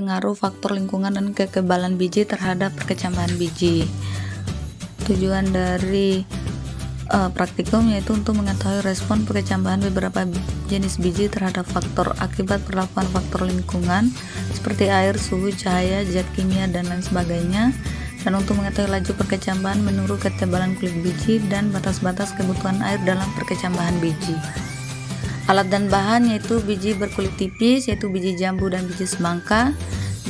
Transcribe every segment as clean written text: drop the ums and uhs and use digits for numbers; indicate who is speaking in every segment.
Speaker 1: pengaruh faktor lingkungan dan kekebalan biji terhadap perkecambahan biji. Tujuan dari praktikum yaitu untuk mengetahui respon perkecambahan beberapa jenis biji terhadap faktor akibat perlakuan faktor lingkungan seperti air, suhu, cahaya, zat kimia, dan lain sebagainya, dan untuk mengetahui laju perkecambahan menurut ketebalan kulit biji dan batas-batas kebutuhan air dalam perkecambahan biji. Alat dan bahan yaitu biji berkulit tipis yaitu biji jambu dan biji semangka,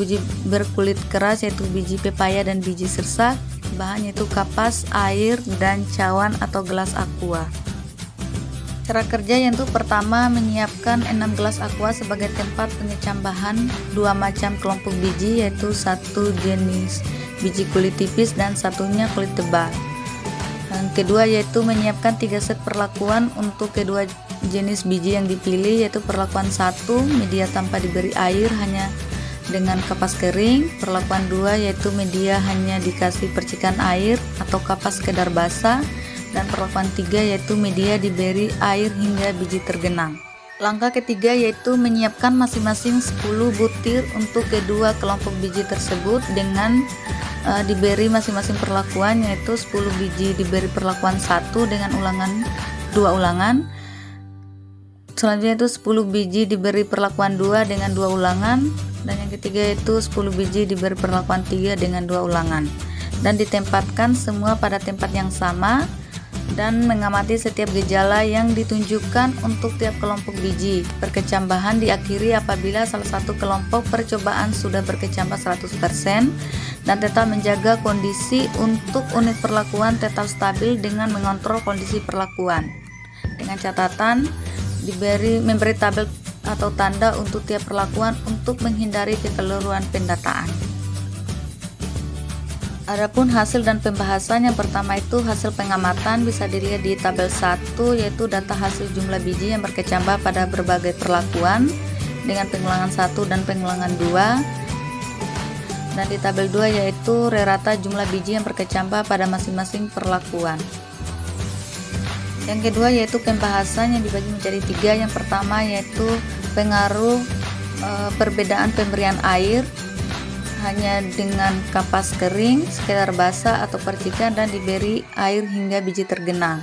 Speaker 1: biji berkulit keras yaitu biji pepaya dan biji sirsak, bahan yaitu kapas, air, dan cawan atau gelas aqua. Cara kerja yaitu pertama menyiapkan 6 gelas aqua sebagai tempat pengecambahan 2 macam kelompok biji yaitu satu jenis biji kulit tipis dan satunya kulit tebal. Yang kedua yaitu menyiapkan 3 set perlakuan untuk kedua jenis biji yang dipilih yaitu perlakuan 1 media tanpa diberi air hanya dengan kapas kering, perlakuan 2 yaitu media hanya dikasih percikan air atau kapas sekedar basah, dan perlakuan 3 yaitu media diberi air hingga biji tergenang. Langkah ketiga yaitu menyiapkan masing-masing 10 butir untuk kedua kelompok biji tersebut dengan diberi masing-masing perlakuan yaitu 10 biji diberi perlakuan 1 dengan ulangan 2 ulangan. Selanjutnya itu 10 biji diberi perlakuan 2 dengan 2 ulangan, dan yang ketiga itu 10 biji diberi perlakuan 3 dengan 2 ulangan, dan ditempatkan semua pada tempat yang sama dan mengamati setiap gejala yang ditunjukkan untuk tiap kelompok biji. Perkecambahan diakhiri apabila salah satu kelompok percobaan sudah berkecambah 100% dan tetap menjaga kondisi untuk unit perlakuan tetap stabil dengan mengontrol kondisi perlakuan. Dengan catatan memberi tabel atau tanda untuk tiap perlakuan untuk menghindari kekeliruan pendataan. Adapun hasil dan pembahasan, yang pertama itu hasil pengamatan bisa dilihat di tabel 1 yaitu data hasil jumlah biji yang berkecambah pada berbagai perlakuan dengan pengulangan 1 dan pengulangan 2, dan di tabel 2 yaitu rata jumlah biji yang berkecambah pada masing-masing perlakuan. Yang kedua yaitu pembahasan yang dibagi menjadi 3. Yang pertama yaitu pengaruh perbedaan pemberian air hanya dengan kapas kering, sekedar basah atau percikan dan diberi air hingga biji tergenang,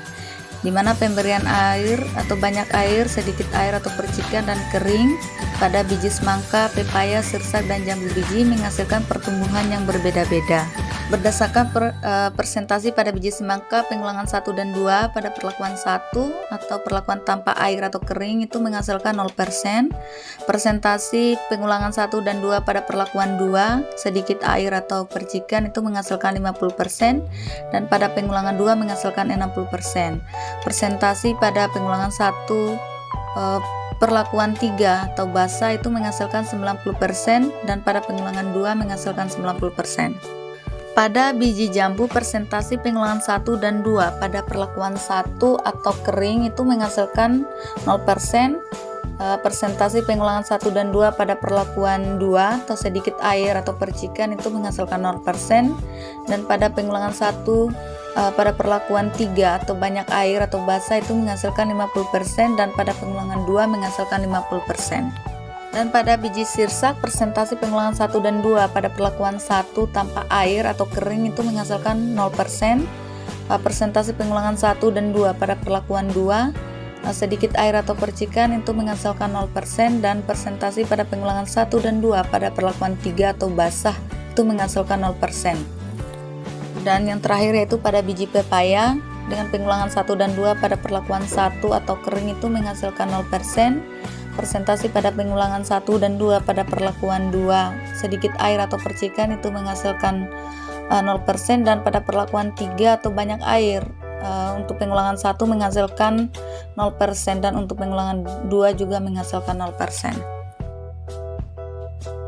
Speaker 1: di mana pemberian air atau banyak air, sedikit air atau percikan dan kering pada biji semangka, pepaya, sirsak, dan jambu biji menghasilkan pertumbuhan yang berbeda-beda. Berdasarkan persentasi pada biji semangka, pengulangan 1 dan 2 pada perlakuan 1 atau perlakuan tanpa air atau kering itu menghasilkan 0%. Persentasi pengulangan 1 dan 2 pada perlakuan 2, sedikit air atau percikan itu menghasilkan 50%, dan pada pengulangan 2 menghasilkan 60%. Persentasi pada pengulangan 1 perlakuan 3 atau basah itu menghasilkan 90%, dan pada pengulangan 2 menghasilkan 90%. Pada biji jambu, persentasi pengulangan 1 dan 2 pada perlakuan 1 atau kering itu menghasilkan 0%. Persentasi pengulangan 1 dan 2 pada perlakuan 2 atau sedikit air atau percikan itu menghasilkan 0%, dan pada pengulangan 1 pada perlakuan 3 atau banyak air atau basah itu menghasilkan 50%, dan pada pengulangan 2 menghasilkan 50%. Dan pada biji sirsak, persentase pengulangan 1 dan 2 pada perlakuan 1 tanpa air atau kering itu menghasilkan 0%. Persentase pengulangan 1 dan 2 pada perlakuan 2, sedikit air atau percikan itu menghasilkan 0%, dan persentase pada pengulangan 1 dan 2 pada perlakuan 3 atau basah itu menghasilkan 0%. Dan yang terakhir yaitu pada biji pepaya, dengan pengulangan 1 dan 2 pada perlakuan 1 atau kering itu menghasilkan 0%. Persentase pada pengulangan 1 dan 2 pada perlakuan 2, sedikit air atau percikan itu menghasilkan 0%, dan pada perlakuan 3 atau banyak air untuk pengulangan 1 menghasilkan 0%, dan untuk pengulangan 2 juga menghasilkan 0%.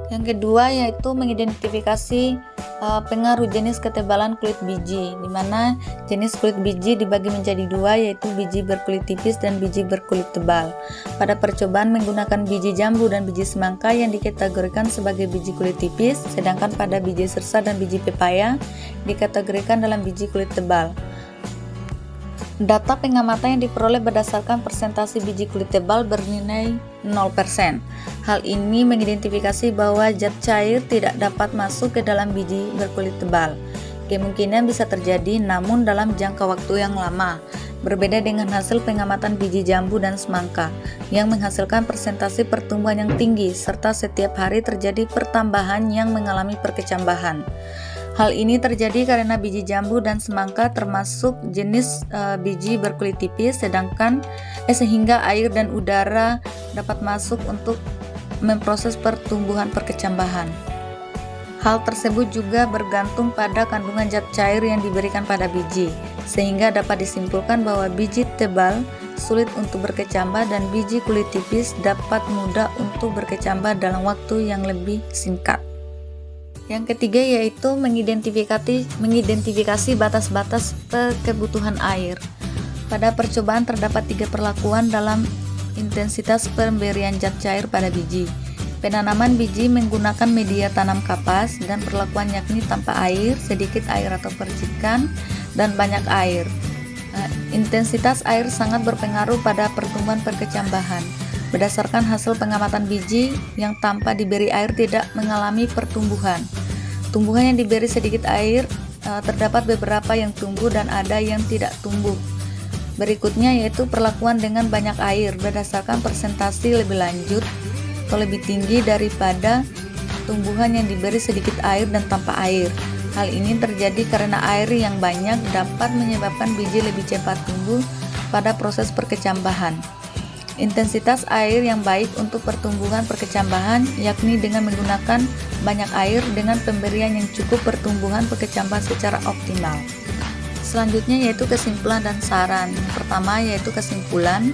Speaker 1: Yang kedua yaitu mengidentifikasi pengaruh jenis ketebalan kulit biji, di mana jenis kulit biji dibagi menjadi 2 yaitu biji berkulit tipis dan biji berkulit tebal. Pada percobaan menggunakan biji jambu dan biji semangka yang dikategorikan sebagai biji kulit tipis, sedangkan pada biji sirsak dan biji pepaya dikategorikan dalam biji kulit tebal. Data pengamatan yang diperoleh berdasarkan persentase biji kulit tebal bernilai 0%. Hal ini mengidentifikasi bahwa zat cair tidak dapat masuk ke dalam biji berkulit tebal. Kemungkinan bisa terjadi namun dalam jangka waktu yang lama. Berbeda dengan hasil pengamatan biji jambu dan semangka yang menghasilkan persentase pertumbuhan yang tinggi serta setiap hari terjadi pertambahan yang mengalami perkecambahan. Hal ini terjadi karena biji jambu dan semangka termasuk jenis biji berkulit tipis sehingga air dan udara dapat masuk untuk memproses pertumbuhan perkecambahan. Hal tersebut juga bergantung pada kandungan zat cair yang diberikan pada biji, sehingga dapat disimpulkan bahwa biji tebal sulit untuk berkecambah dan biji kulit tipis dapat mudah untuk berkecambah dalam waktu yang lebih singkat. Yang ketiga yaitu mengidentifikasi batas-batas kebutuhan air. Pada percobaan terdapat 3 perlakuan dalam intensitas pemberian zat cair pada biji. Penanaman biji menggunakan media tanam kapas dan perlakuan yakni tanpa air, sedikit air atau percikan, dan banyak air. Intensitas air sangat berpengaruh pada pertumbuhan perkecambahan. Berdasarkan hasil pengamatan biji yang tanpa diberi air tidak mengalami pertumbuhan. Tumbuhan yang diberi sedikit air, terdapat beberapa yang tumbuh dan ada yang tidak tumbuh. Berikutnya yaitu perlakuan dengan banyak air berdasarkan persentase lebih lanjut atau lebih tinggi daripada tumbuhan yang diberi sedikit air dan tanpa air. Hal ini terjadi karena air yang banyak dapat menyebabkan biji lebih cepat tumbuh pada proses perkecambahan. Intensitas air yang baik untuk pertumbuhan perkecambahan yakni dengan menggunakan banyak air dengan pemberian yang cukup pertumbuhan perkecambahan secara optimal. Selanjutnya yaitu kesimpulan dan saran. Yang pertama yaitu kesimpulan.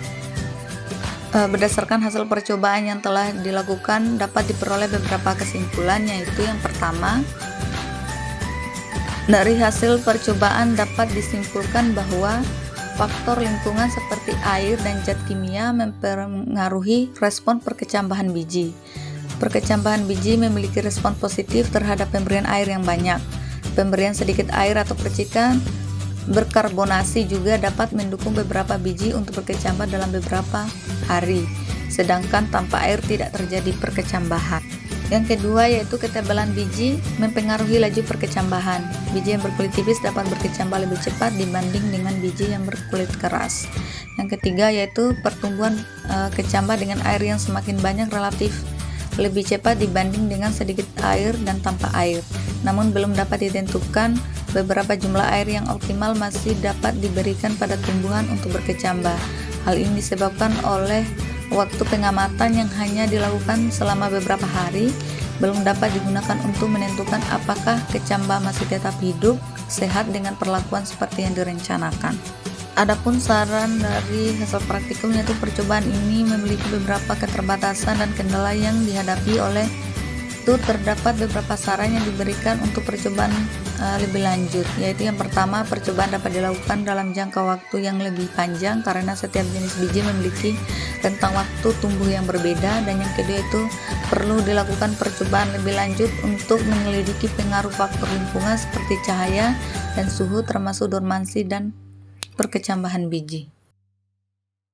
Speaker 1: Berdasarkan hasil percobaan yang telah dilakukan dapat diperoleh beberapa kesimpulan, yaitu yang pertama, dari hasil percobaan dapat disimpulkan bahwa faktor lingkungan seperti air dan zat kimia mempengaruhi respon perkecambahan biji. Perkecambahan biji memiliki respon positif terhadap pemberian air yang banyak. Pemberian sedikit air atau percikan berkarbonasi juga dapat mendukung beberapa biji untuk berkecambah dalam beberapa hari, sedangkan tanpa air tidak terjadi perkecambahan. Yang kedua yaitu ketebalan biji mempengaruhi laju perkecambahan. Biji yang berkulit tipis dapat berkecambah lebih cepat dibanding dengan biji yang berkulit keras. Yang ketiga yaitu pertumbuhan kecambah dengan air yang semakin banyak relatif lebih cepat dibanding dengan sedikit air dan tanpa air. Namun belum dapat ditentukan beberapa jumlah air yang optimal masih dapat diberikan pada tumbuhan untuk berkecambah. Hal ini disebabkan oleh waktu pengamatan yang hanya dilakukan selama beberapa hari, belum dapat digunakan untuk menentukan apakah kecambah masih tetap hidup sehat dengan perlakuan seperti yang direncanakan. Adapun saran dari hasil praktikum yaitu percobaan ini memiliki beberapa keterbatasan dan kendala yang dihadapi oleh itu terdapat beberapa saran yang diberikan untuk percobaan lebih lanjut, yaitu yang pertama, percobaan dapat dilakukan dalam jangka waktu yang lebih panjang karena setiap jenis biji memiliki rentang waktu tumbuh yang berbeda, dan yang kedua itu perlu dilakukan percobaan lebih lanjut untuk menyelidiki pengaruh faktor lingkungan seperti cahaya dan suhu termasuk dormansi dan perkecambahan biji.